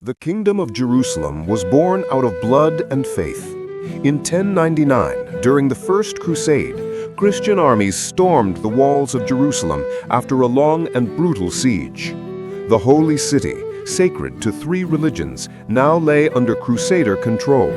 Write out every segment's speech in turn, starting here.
The Kingdom of Jerusalem was born out of blood and faith. In 1099, during the First Crusade, Christian armies stormed the walls of Jerusalem after a long and brutal siege. The Holy City, sacred to three religions, now lay under Crusader control.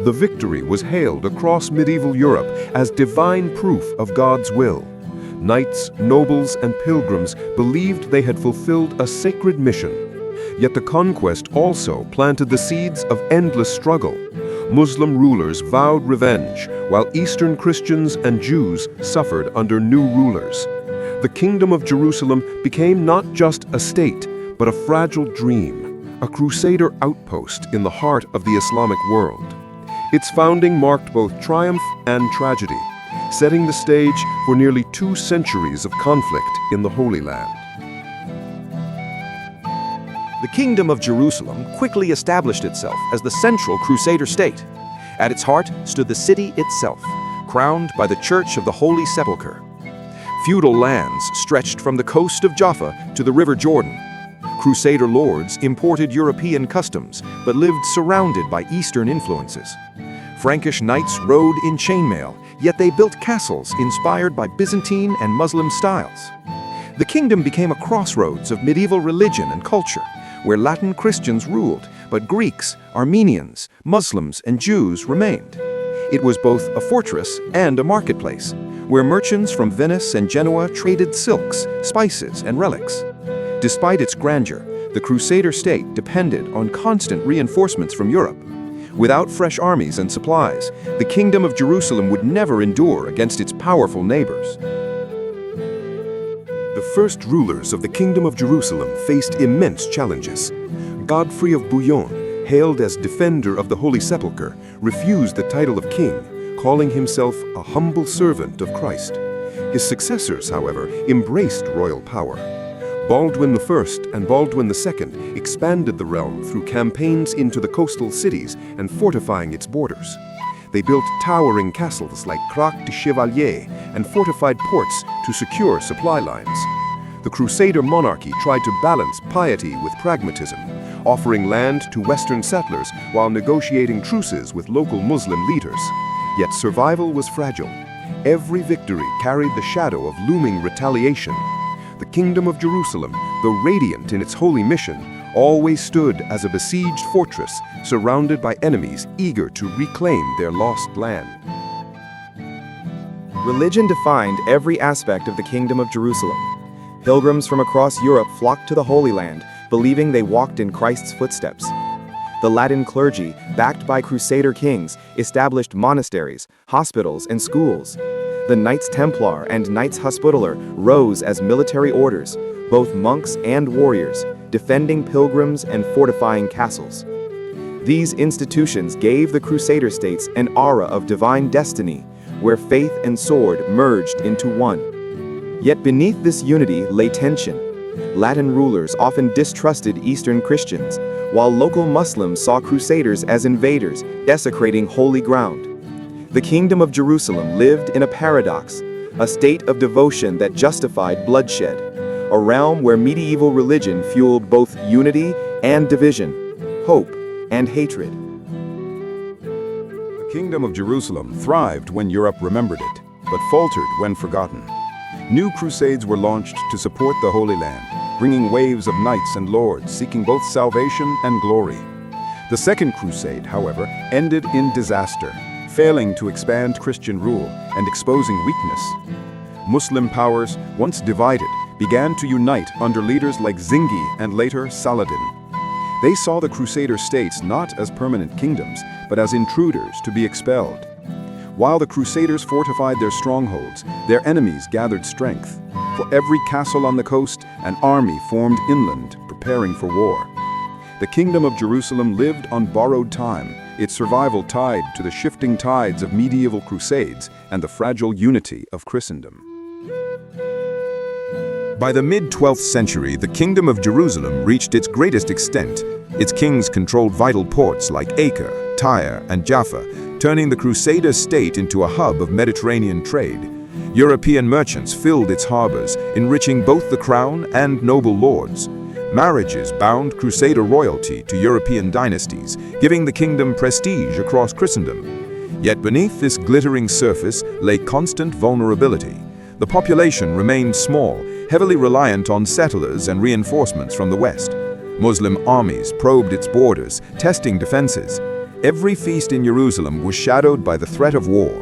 The victory was hailed across medieval Europe as divine proof of God's will. Knights, nobles, and pilgrims believed they had fulfilled a sacred mission. Yet the conquest also planted the seeds of endless struggle. Muslim rulers vowed revenge, while Eastern Christians and Jews suffered under new rulers. The Kingdom of Jerusalem became not just a state, but a fragile dream, a Crusader outpost in the heart of the Islamic world. Its founding marked both triumph and tragedy, setting the stage for nearly 2 centuries of conflict in the Holy Land. The Kingdom of Jerusalem quickly established itself as the central Crusader state. At its heart stood the city itself, crowned by the Church of the Holy Sepulchre. Feudal lands stretched from the coast of Jaffa to the River Jordan. Crusader lords imported European customs, but lived surrounded by Eastern influences. Frankish knights rode in chainmail, yet they built castles inspired by Byzantine and Muslim styles. The kingdom became a crossroads of medieval religion and culture, where Latin Christians ruled, but Greeks, Armenians, Muslims, and Jews remained. It was both a fortress and a marketplace, where merchants from Venice and Genoa traded silks, spices, and relics. Despite its grandeur, the Crusader state depended on constant reinforcements from Europe. Without fresh armies and supplies, the Kingdom of Jerusalem would never endure against its powerful neighbors. The first rulers of the Kingdom of Jerusalem faced immense challenges. Godfrey of Bouillon, hailed as defender of the Holy Sepulchre, refused the title of king, calling himself a humble servant of Christ. His successors, however, embraced royal power. Baldwin I and Baldwin II expanded the realm through campaigns into the coastal cities and fortifying its borders. They built towering castles like Crac de Chevalier and fortified ports to secure supply lines. The Crusader monarchy tried to balance piety with pragmatism, offering land to Western settlers while negotiating truces with local Muslim leaders. Yet survival was fragile. Every victory carried the shadow of looming retaliation. The Kingdom of Jerusalem, though radiant in its holy mission, always stood as a besieged fortress surrounded by enemies eager to reclaim their lost land. Religion defined every aspect of the Kingdom of Jerusalem. Pilgrims from across Europe flocked to the Holy Land, believing they walked in Christ's footsteps. The Latin clergy, backed by Crusader kings, established monasteries, hospitals, and schools. The Knights Templar and Knights Hospitaller rose as military orders, both monks and warriors, defending pilgrims and fortifying castles. These institutions gave the Crusader states an aura of divine destiny, where faith and sword merged into one. Yet beneath this unity lay tension. Latin rulers often distrusted Eastern Christians, while local Muslims saw Crusaders as invaders, desecrating holy ground. The Kingdom of Jerusalem lived in a paradox, a state of devotion that justified bloodshed, a realm where medieval religion fueled both unity and division, hope and hatred. The Kingdom of Jerusalem thrived when Europe remembered it, but faltered when forgotten. New crusades were launched to support the Holy Land, bringing waves of knights and lords seeking both salvation and glory. The Second Crusade, however, ended in disaster, failing to expand Christian rule and exposing weakness. Muslim powers, once divided, began to unite under leaders like Zingi and later Saladin. They saw the Crusader states not as permanent kingdoms, but as intruders to be expelled. While the Crusaders fortified their strongholds, their enemies gathered strength. For every castle on the coast, an army formed inland, preparing for war. The Kingdom of Jerusalem lived on borrowed time, its survival tied to the shifting tides of medieval crusades and the fragile unity of Christendom. By the mid-12th century, the Kingdom of Jerusalem reached its greatest extent. Its kings controlled vital ports like Acre, Tyre, and Jaffa, turning the Crusader state into a hub of Mediterranean trade. European merchants filled its harbors, enriching both the crown and noble lords. Marriages bound Crusader royalty to European dynasties, giving the kingdom prestige across Christendom. Yet beneath this glittering surface lay constant vulnerability. The population remained small, heavily reliant on settlers and reinforcements from the west. Muslim armies probed its borders, testing defenses. Every feast in Jerusalem was shadowed by the threat of war.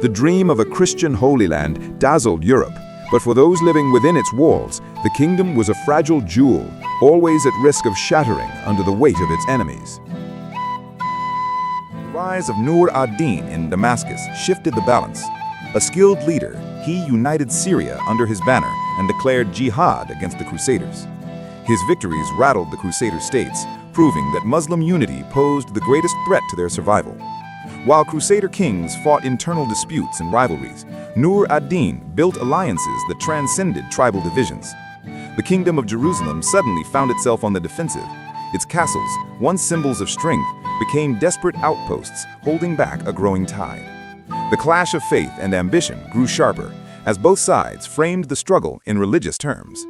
The dream of a Christian Holy Land dazzled Europe, but for those living within its walls, the kingdom was a fragile jewel, always at risk of shattering under the weight of its enemies. The rise of Nur ad-Din in Damascus shifted the balance. A skilled leader, he united Syria under his banner and declared jihad against the Crusaders. His victories rattled the Crusader states, proving that Muslim unity posed the greatest threat to their survival. While Crusader kings fought internal disputes and rivalries, Nur ad-Din built alliances that transcended tribal divisions. The Kingdom of Jerusalem suddenly found itself on the defensive. Its castles, once symbols of strength, became desperate outposts holding back a growing tide. The clash of faith and ambition grew sharper as both sides framed the struggle in religious terms.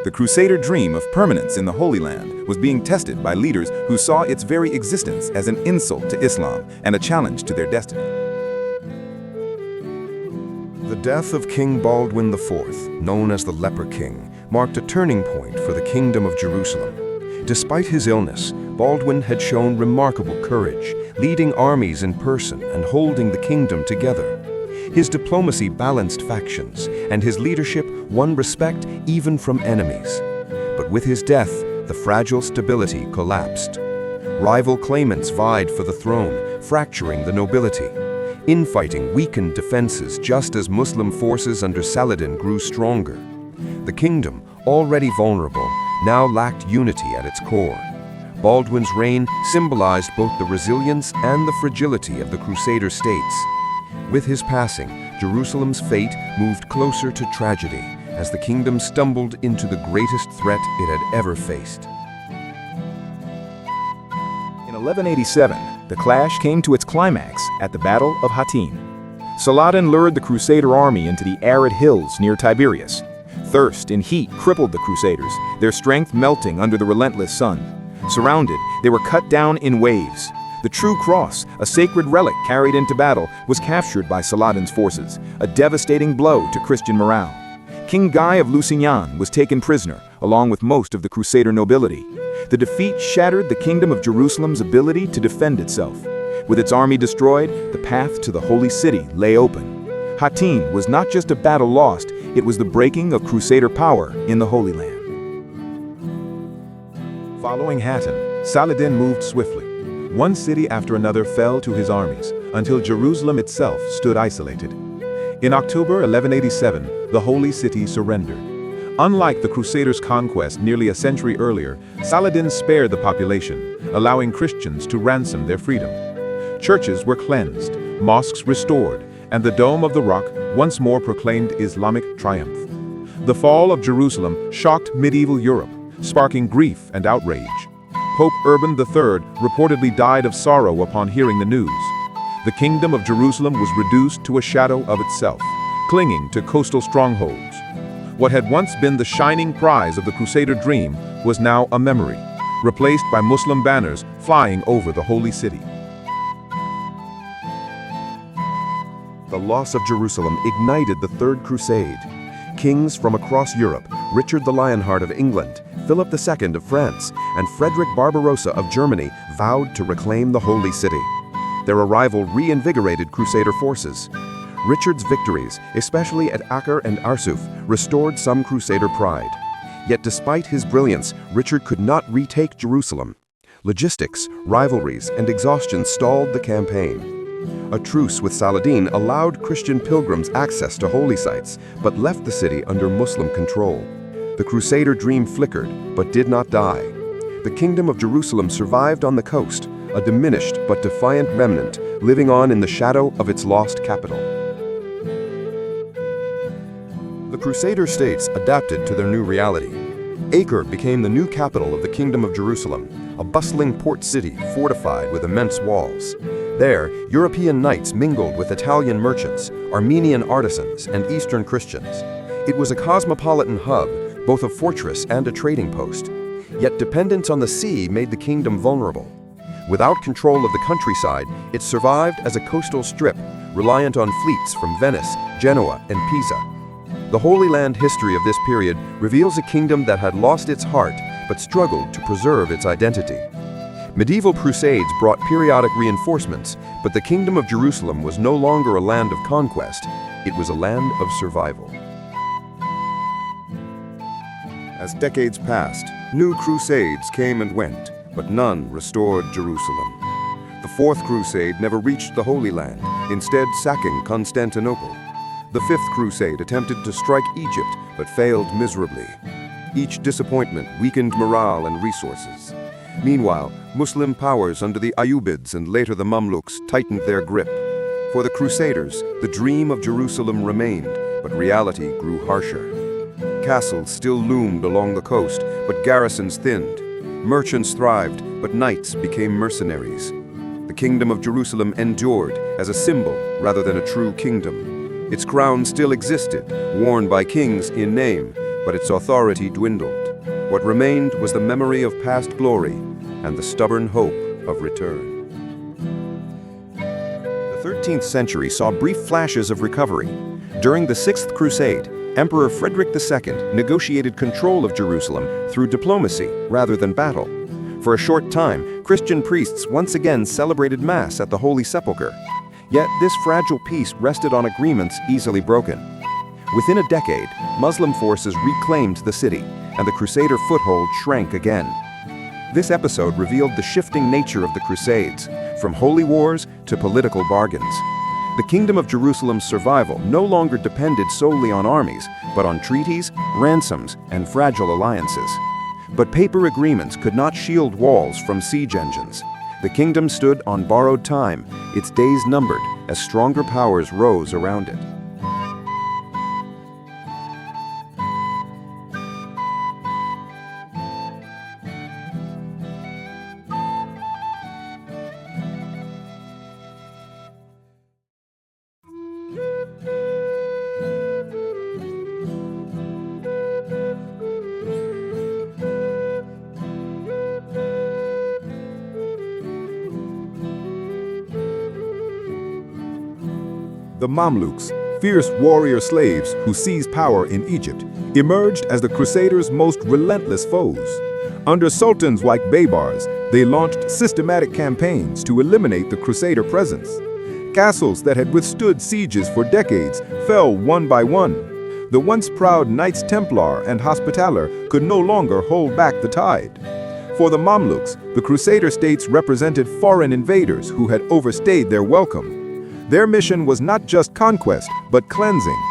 The Crusader dream of permanence in the Holy Land was being tested by leaders who saw its very existence as an insult to Islam and a challenge to their destiny. The death of King Baldwin IV, known as the Leper King, marked a turning point for the Kingdom of Jerusalem. Despite his illness, Baldwin had shown remarkable courage, leading armies in person and holding the kingdom together. His diplomacy balanced factions, and his leadership won respect even from enemies. But with his death, the fragile stability collapsed. Rival claimants vied for the throne, fracturing the nobility. Infighting weakened defenses just as Muslim forces under Saladin grew stronger. The kingdom, already vulnerable, now lacked unity at its core. Baldwin's reign symbolized both the resilience and the fragility of the Crusader states. With his passing, Jerusalem's fate moved closer to tragedy as the kingdom stumbled into the greatest threat it had ever faced. In 1187, the clash came to its climax at the Battle of Hattin. Saladin lured the Crusader army into the arid hills near Tiberias. Thirst and heat crippled the Crusaders, their strength melting under the relentless sun. Surrounded, they were cut down in waves. The true cross, a sacred relic carried into battle, was captured by Saladin's forces, a devastating blow to Christian morale. King Guy of Lusignan was taken prisoner, along with most of the Crusader nobility. The defeat shattered the Kingdom of Jerusalem's ability to defend itself. With its army destroyed, the path to the Holy City lay open. Hattin was not just a battle lost, it was the breaking of Crusader power in the Holy Land. Following Hattin, Saladin moved swiftly. One city after another fell to his armies, until Jerusalem itself stood isolated. In October 1187, the Holy City surrendered. Unlike the Crusaders' conquest nearly a century earlier, Saladin spared the population, allowing Christians to ransom their freedom. Churches were cleansed, mosques restored, and the Dome of the Rock once more proclaimed Islamic triumph. The fall of Jerusalem shocked medieval Europe, sparking grief and outrage. Pope Urban III reportedly died of sorrow upon hearing the news. The Kingdom of Jerusalem was reduced to a shadow of itself, clinging to coastal strongholds. What had once been the shining prize of the Crusader dream was now a memory, replaced by Muslim banners flying over the Holy City. The loss of Jerusalem ignited the Third Crusade. Kings from across Europe, Richard the Lionheart of England, Philip II of France, and Frederick Barbarossa of Germany vowed to reclaim the Holy City. Their arrival reinvigorated Crusader forces. Richard's victories, especially at Acre and Arsuf, restored some Crusader pride. Yet despite his brilliance, Richard could not retake Jerusalem. Logistics, rivalries, and exhaustion stalled the campaign. A truce with Saladin allowed Christian pilgrims access to holy sites, but left the city under Muslim control. The Crusader dream flickered, but did not die. The Kingdom of Jerusalem survived on the coast, a diminished but defiant remnant, living on in the shadow of its lost capital. The Crusader states adapted to their new reality. Acre became the new capital of the Kingdom of Jerusalem, a bustling port city fortified with immense walls. There, European knights mingled with Italian merchants, Armenian artisans, and Eastern Christians. It was a cosmopolitan hub, both a fortress and a trading post. Yet dependence on the sea made the kingdom vulnerable. Without control of the countryside, it survived as a coastal strip, reliant on fleets from Venice, Genoa, and Pisa. The Holy Land history of this period reveals a kingdom that had lost its heart but struggled to preserve its identity. Medieval crusades brought periodic reinforcements, but the Kingdom of Jerusalem was no longer a land of conquest, it was a land of survival. As decades passed, new crusades came and went, but none restored Jerusalem. The Fourth Crusade never reached the Holy Land, instead sacking Constantinople. The Fifth Crusade attempted to strike Egypt, but failed miserably. Each disappointment weakened morale and resources. Meanwhile, Muslim powers under the Ayyubids and later the Mamluks tightened their grip. For the Crusaders, the dream of Jerusalem remained, but reality grew harsher. Castles still loomed along the coast, but garrisons thinned. Merchants thrived, but knights became mercenaries. The Kingdom of Jerusalem endured as a symbol rather than a true kingdom. Its crown still existed, worn by kings in name, but its authority dwindled. What remained was the memory of past glory and the stubborn hope of return. The 13th century saw brief flashes of recovery. During the Sixth Crusade, Emperor Frederick II negotiated control of Jerusalem through diplomacy rather than battle. For a short time, Christian priests once again celebrated Mass at the Holy Sepulchre. Yet this fragile peace rested on agreements easily broken. Within a decade, Muslim forces reclaimed the city, and the Crusader foothold shrank again. This episode revealed the shifting nature of the Crusades, from holy wars to political bargains. The Kingdom of Jerusalem's survival no longer depended solely on armies, but on treaties, ransoms, and fragile alliances. But paper agreements could not shield walls from siege engines. The kingdom stood on borrowed time, its days numbered, as stronger powers rose around it. The Mamluks, fierce warrior slaves who seized power in Egypt, emerged as the Crusaders' most relentless foes. Under sultans like Baybars, they launched systematic campaigns to eliminate the Crusader presence. Castles that had withstood sieges for decades fell one by one. The once proud Knights Templar and Hospitaller could no longer hold back the tide. For the Mamluks, the Crusader states represented foreign invaders who had overstayed their welcome. Their mission was not just conquest, but cleansing.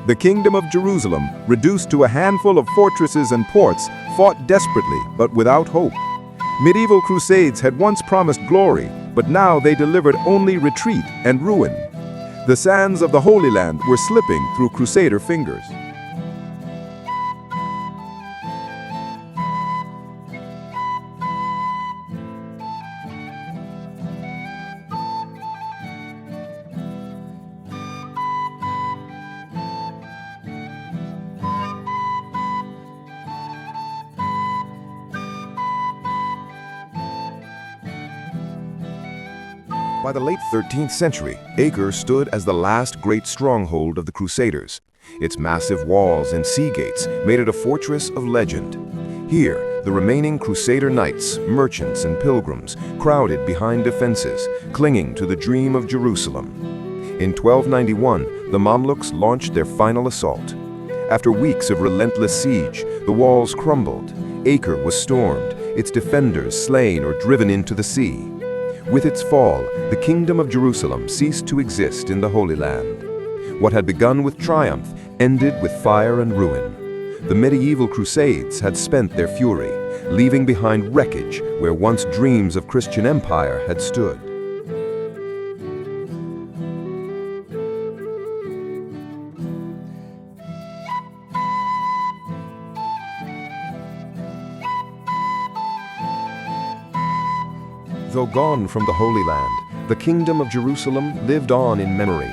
The Kingdom of Jerusalem, reduced to a handful of fortresses and ports, fought desperately but without hope. Medieval crusades had once promised glory, but now they delivered only retreat and ruin. The sands of the Holy Land were slipping through Crusader fingers. By the late 13th century, Acre stood as the last great stronghold of the Crusaders. Its massive walls and sea gates made it a fortress of legend. Here, the remaining Crusader knights, merchants, and pilgrims crowded behind defenses, clinging to the dream of Jerusalem. In 1291, the Mamluks launched their final assault. After weeks of relentless siege, the walls crumbled. Acre was stormed, its defenders slain or driven into the sea. With its fall, the Kingdom of Jerusalem ceased to exist in the Holy Land. What had begun with triumph ended with fire and ruin. The medieval Crusades had spent their fury, leaving behind wreckage where once dreams of Christian empire had stood. Though gone from the Holy Land, the Kingdom of Jerusalem lived on in memory.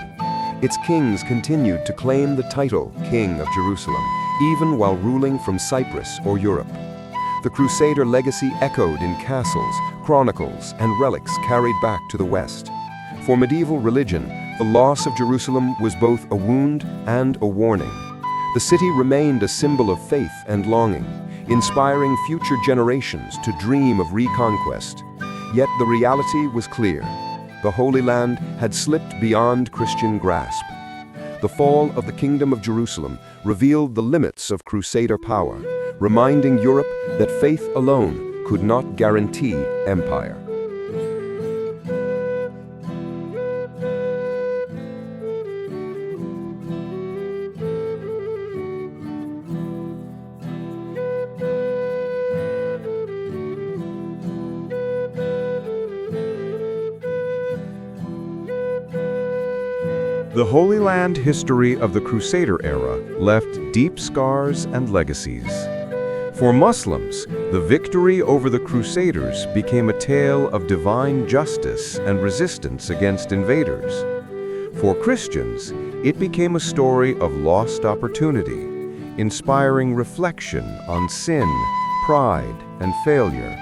Its kings continued to claim the title King of Jerusalem, even while ruling from Cyprus or Europe. The Crusader legacy echoed in castles, chronicles, and relics carried back to the West. For medieval religion, the loss of Jerusalem was both a wound and a warning. The city remained a symbol of faith and longing, inspiring future generations to dream of reconquest. Yet the reality was clear. The Holy Land had slipped beyond Christian grasp. The fall of the Kingdom of Jerusalem revealed the limits of Crusader power, reminding Europe that faith alone could not guarantee empire. The Holy Land history of the Crusader era left deep scars and legacies. For Muslims, the victory over the Crusaders became a tale of divine justice and resistance against invaders. For Christians, it became a story of lost opportunity, inspiring reflection on sin, pride, and failure.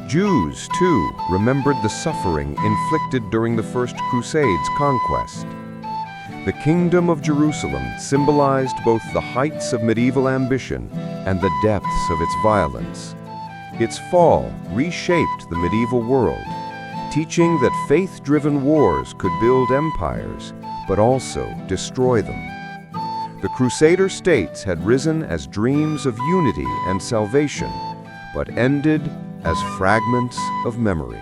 Jews, too, remembered the suffering inflicted during the First Crusade's conquest. The Kingdom of Jerusalem symbolized both the heights of medieval ambition and the depths of its violence. Its fall reshaped the medieval world, teaching that faith-driven wars could build empires, but also destroy them. The Crusader states had risen as dreams of unity and salvation, but ended as fragments of memory.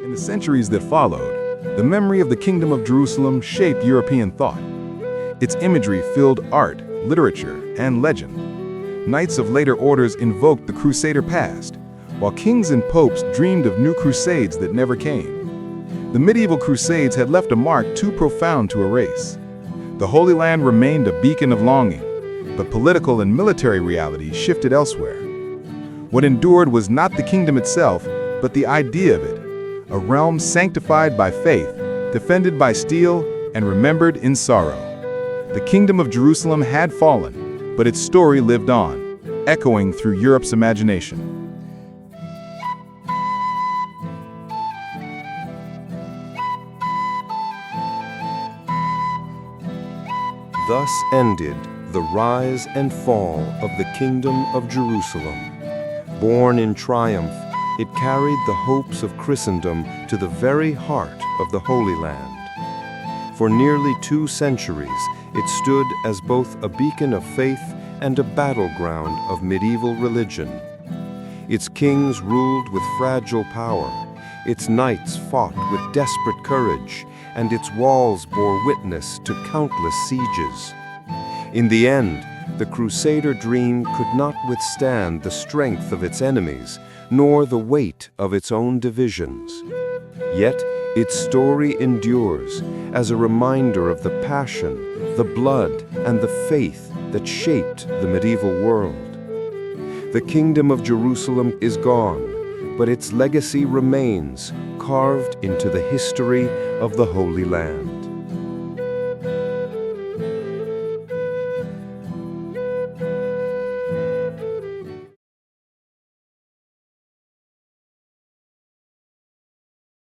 In the centuries that followed, the memory of the Kingdom of Jerusalem shaped European thought. Its imagery filled art, literature, and legend. Knights of later orders invoked the Crusader past, while kings and popes dreamed of new crusades that never came. The medieval Crusades had left a mark too profound to erase. The Holy Land remained a beacon of longing, but political and military reality shifted elsewhere. What endured was not the kingdom itself, but the idea of it, a realm sanctified by faith, defended by steel, and remembered in sorrow. The Kingdom of Jerusalem had fallen, but its story lived on, echoing through Europe's imagination. Thus ended the rise and fall of the Kingdom of Jerusalem. Born in triumph, it carried the hopes of Christendom to the very heart of the Holy Land. For nearly 2 centuries, it stood as both a beacon of faith and a battleground of medieval religion. Its kings ruled with fragile power, its knights fought with desperate courage, and its walls bore witness to countless sieges. In the end, the Crusader dream could not withstand the strength of its enemies, nor the weight of its own divisions. Yet, its story endures as a reminder of the passion, the blood, and the faith that shaped the medieval world. The Kingdom of Jerusalem is gone, but its legacy remains, carved into the history of the Holy Land.